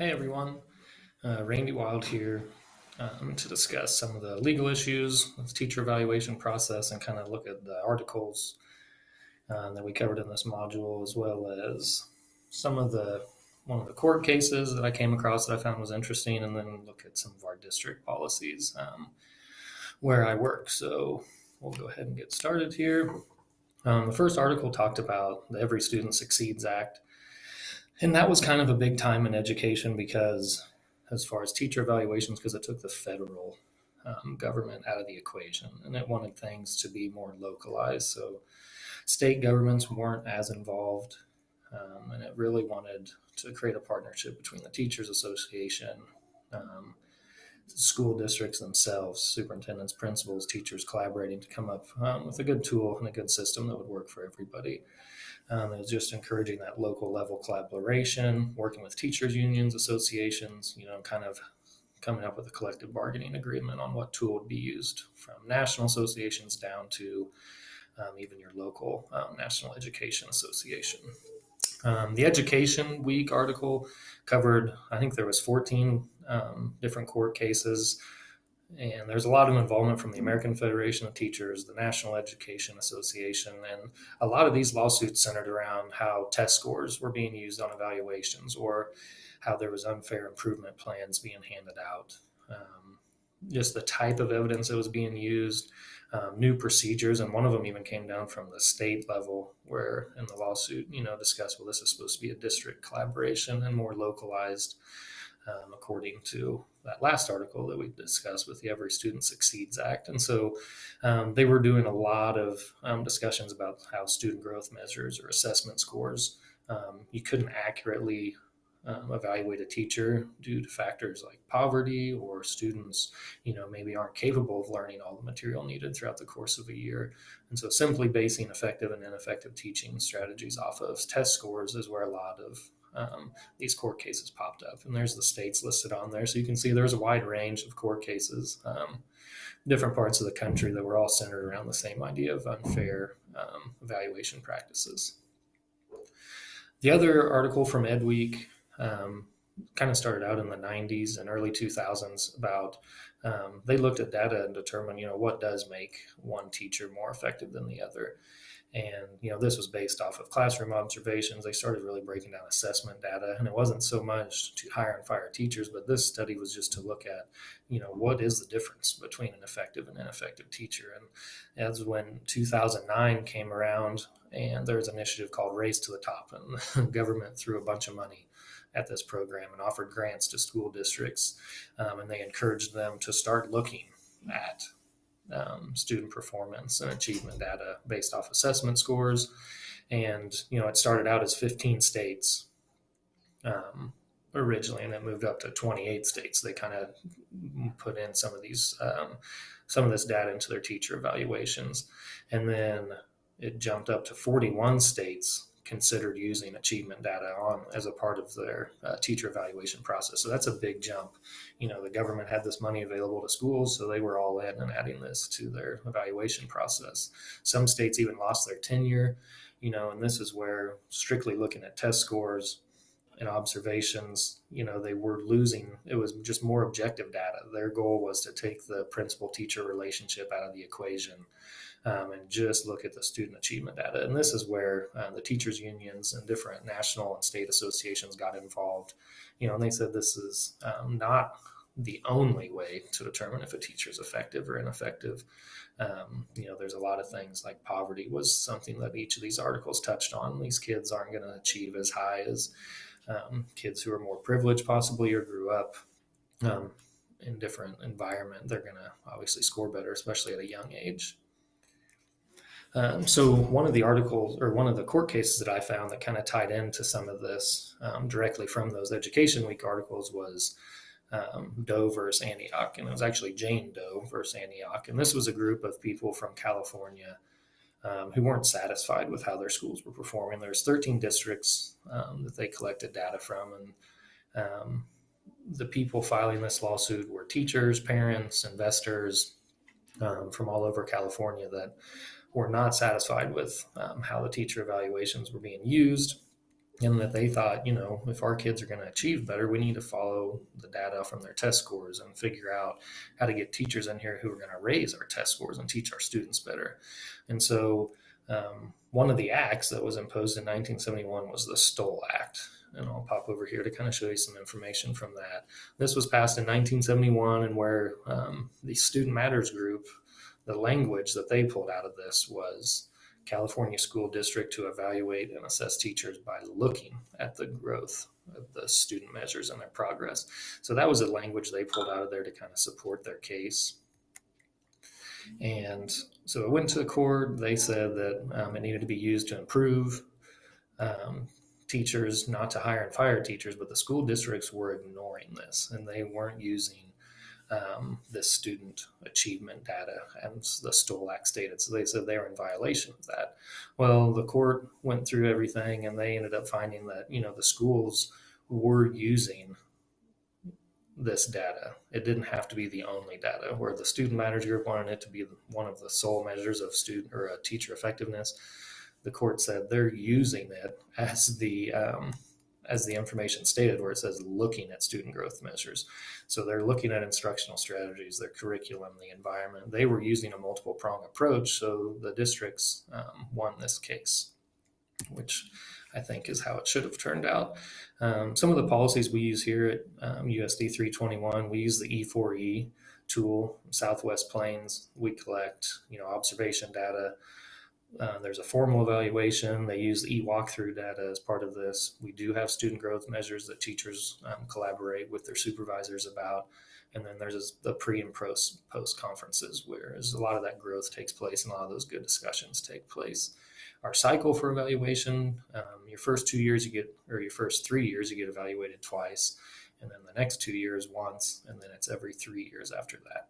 Hey everyone, Randy Wild here to discuss some of the legal issues with the teacher evaluation process and kind of look at the articles that we covered in this module, as well as some of the one of the court cases that I came across that I found was interesting, and then look at some of our district policies where I work. So we'll go ahead and get started here. The first article talked about the Every Student Succeeds Act. And that was kind of a big time in education because, as far as teacher evaluations, because it took the federal government out of the equation and it wanted things to be more localized. So state governments weren't as involved, and it really wanted to create a partnership between the Teachers Association, um, school districts themselves, superintendents, principals, teachers collaborating to come up with a good tool and a good system that would work for everybody. It was just encouraging that local level collaboration, working with teachers' unions, associations, kind of coming up with a collective bargaining agreement on what tool would be used from national associations down to even your local National Education Association. The Education Week article covered, I think there was 14 different court cases, and there's a lot of involvement from the American Federation of Teachers, the National Education Association, and a lot of these lawsuits centered around how test scores were being used on evaluations or how there was unfair improvement plans being handed out. Just the type of evidence that was being used, new procedures, and one of them even came down from the state level, where in the lawsuit, discussed, well, this is supposed to be a district collaboration and more localized, according to that last article that we discussed with the Every Student Succeeds Act. And so they were doing a lot of discussions about how student growth measures or assessment scores, you couldn't accurately evaluate a teacher due to factors like poverty or students, maybe aren't capable of learning all the material needed throughout the course of a year. And so simply basing effective and ineffective teaching strategies off of test scores is where a lot of these court cases popped up. And there's the states listed on there. So you can see there's a wide range of court cases, different parts of the country that were all centered around the same idea of unfair evaluation practices. The other article from EdWeek kind of started out in the 90s and early 2000s about they looked at data and determined, what does make one teacher more effective than the other. And, this was based off of classroom observations. They started really breaking down assessment data, and it wasn't so much to hire and fire teachers, but this study was just to look at, what is the difference between an effective and ineffective teacher. And that's when 2009 came around, and there was an initiative called Race to the Top, and the government threw a bunch of money at this program and offered grants to school districts, and they encouraged them to start looking at student performance and achievement data based off assessment scores. And, it started out as 15 states originally, and it moved up to 28 states. They kind of put in some of this data into their teacher evaluations. And then it jumped up to 41 states considered using achievement data on as a part of their teacher evaluation process. So that's a big jump. The government had this money available to schools, so they were all in and adding this to their evaluation process. Some states even lost their tenure, and this is where strictly looking at test scores and observations, they were losing. It was just more objective data. Their goal was to take the principal teacher relationship out of the equation, and just look at the student achievement data. And this is where the teachers unions and different national and state associations got involved, and they said this is not the only way to determine if a teacher is effective or ineffective. There's a lot of things like poverty was something that each of these articles touched on. These kids aren't going to achieve as high as kids who are more privileged possibly or grew up in different environment. They're going to obviously score better, especially at a young age. So one of the articles or one of the court cases that I found that kind of tied into some of this directly from those Education Week articles was Doe versus Antioch. And it was actually Jane Doe versus Antioch. And this was a group of people from California who weren't satisfied with how their schools were performing. There's 13 districts that they collected data from. And the people filing this lawsuit were teachers, parents, investors from all over California that were not satisfied with how the teacher evaluations were being used. and that they thought, if our kids are going to achieve better, we need to follow the data from their test scores and figure out how to get teachers in here who are going to raise our test scores and teach our students better. And so one of the acts that was imposed in 1971 was the Stoll Act. And I'll pop over here to kind of show you some information from that. This was passed in 1971, and where the Student Matters group, the language that they pulled out of this was California school district to evaluate and assess teachers by looking at the growth of the student measures and their progress. So that was a language they pulled out of there to kind of support their case. And so it went to the court. They said that it needed to be used to improve teachers, not to hire and fire teachers, but the school districts were ignoring this, and they weren't using this student achievement data, as the Stoll Act stated. So they said they were in violation of that. Well, the court went through everything, and they ended up finding that the schools were using this data. It didn't have to be the only data. Where the Student Matters group wanted it to be one of the sole measures of student or teacher effectiveness, the court said they're using it as the information stated, where it says looking at student growth measures. So they're looking at instructional strategies, their curriculum, the environment. They were using a multiple prong approach, so the districts won this case, which I think is how it should have turned out. Some of the policies we use here at USD 321, we use the E4E tool, Southwest Plains. We collect observation data. There's a formal evaluation. They use the e-walkthrough data as part of this. We do have student growth measures that teachers collaborate with their supervisors about. And then there's the pre and post conferences, where a lot of that growth takes place and a lot of those good discussions take place. Our cycle for evaluation, your first 2 years your first 3 years, you get evaluated twice. And then the next 2 years once, and then it's every 3 years after that.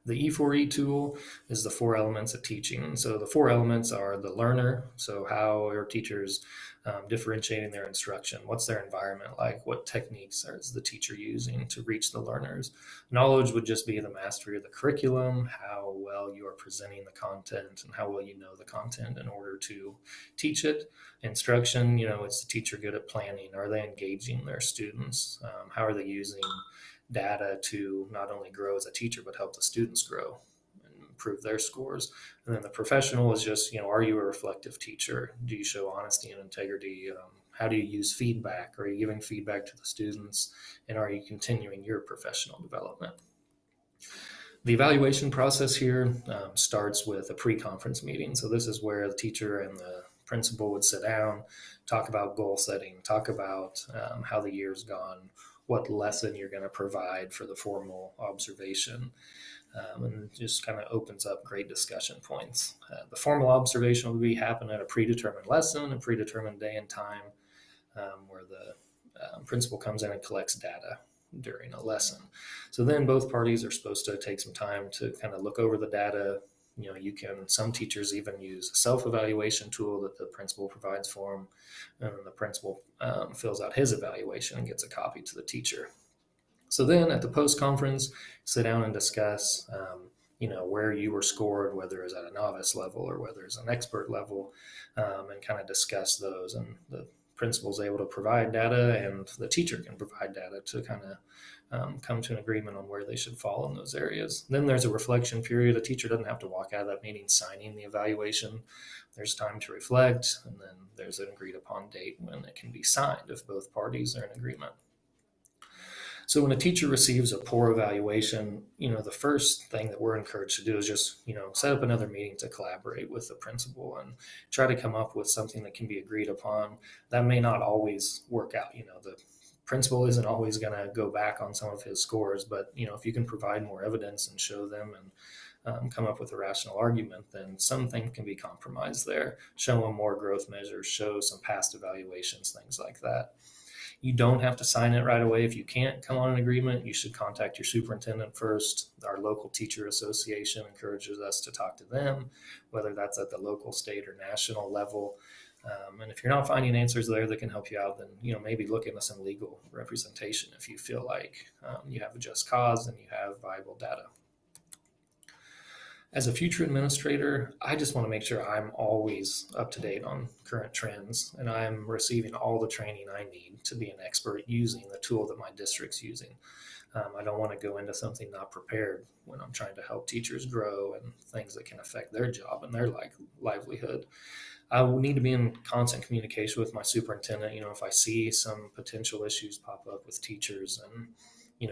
The E4E tool is the 4 elements of teaching. And so the 4 elements are the learner. So how are teachers differentiating their instruction? What's their environment like? What techniques is the teacher using to reach the learners? Knowledge would just be the mastery of the curriculum, how well you are presenting the content and how well you know the content in order to teach it. Instruction, it's the teacher good at planning? Are they engaging their students? How are they using data to not only grow as a teacher, but help the students grow and improve their scores? And then the professional is just, are you a reflective teacher? Do you show honesty and integrity? How do you use feedback? Are you giving feedback to the students? And are you continuing your professional development? The evaluation process here starts with a pre-conference meeting. So this is where the teacher and the principal would sit down, talk about goal setting, talk about how the year's gone, what lesson you're going to provide for the formal observation, and just kind of opens up great discussion points. The formal observation will be happen at a predetermined lesson, a predetermined day and time, where the principal comes in and collects data during a lesson. So then both parties are supposed to take some time to kind of look over the data. Some teachers even use a self-evaluation tool that the principal provides for them, and the principal fills out his evaluation and gets a copy to the teacher. So then at the post-conference, sit down and discuss, where you were scored, whether it's at a novice level or whether it's an expert level, and kind of discuss those. And the principal is able to provide data, and the teacher can provide data to kind of come to an agreement on where they should fall in those areas. Then there's a reflection period. A teacher doesn't have to walk out of that meeting signing the evaluation. There's time to reflect, and then there's an agreed upon date when it can be signed if both parties are in agreement. So when a teacher receives a poor evaluation, the first thing that we're encouraged to do is just, set up another meeting to collaborate with the principal and try to come up with something that can be agreed upon. That may not always work out. The principal isn't always going to go back on some of his scores, but, if you can provide more evidence and show them and come up with a rational argument, then something can be compromised there. Show them more growth measures, show some past evaluations, things like that. You don't have to sign it right away. If you can't come on an agreement, you should contact your superintendent first. Our local teacher association encourages us to talk to them, whether that's at the local, state, or national level. And if you're not finding answers there that can help you out, then maybe look into some legal representation if you feel like you have a just cause and you have viable data. As a future administrator, I just want to make sure I'm always up to date on current trends and I'm receiving all the training I need to be an expert using the tool that my district's using. I don't want to go into something not prepared when I'm trying to help teachers grow and things that can affect their job and their livelihood. I will need to be in constant communication with my superintendent. If I see some potential issues pop up with teachers and,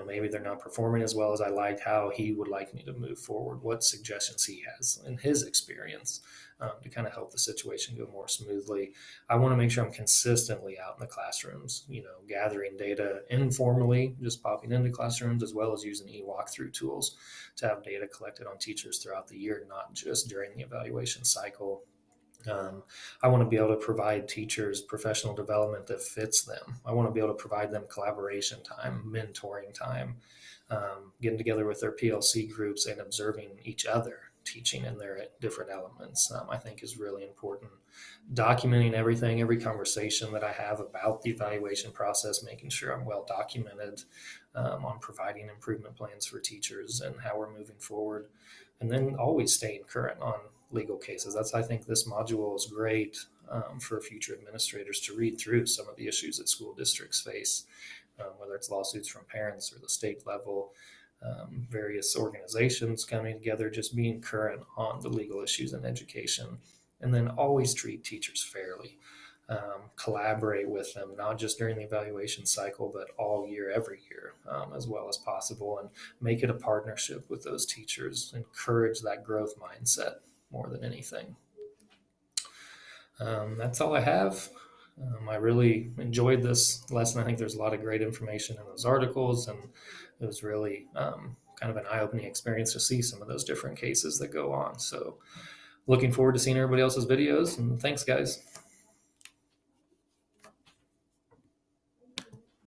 maybe they're not performing as well as I like, how he would like me to move forward, what suggestions he has in his experience to kind of help the situation go more smoothly. I want to make sure I'm consistently out in the classrooms, gathering data informally, just popping into classrooms, as well as using e-walkthrough tools to have data collected on teachers throughout the year, not just during the evaluation cycle. I want to be able to provide teachers professional development that fits them. I want to be able to provide them collaboration time, mentoring time, getting together with their PLC groups and observing each other teaching in their different elements. I think is really important. Documenting everything, every conversation that I have about the evaluation process, making sure I'm well documented on providing improvement plans for teachers and how we're moving forward. And then always staying current on legal cases. I think this module is great for future administrators to read through some of the issues that school districts face, whether it's lawsuits from parents or the state level, various organizations coming together, just being current on the legal issues in education, and then always treat teachers fairly. Collaborate with them, not just during the evaluation cycle, but all year, every year, as well as possible, and make it a partnership with those teachers. Encourage that growth mindset more than anything. That's all I have. I really enjoyed this lesson. I think there's a lot of great information in those articles, and it was really kind of an eye-opening experience to see some of those different cases that go on. So looking forward to seeing everybody else's videos, and thanks, guys.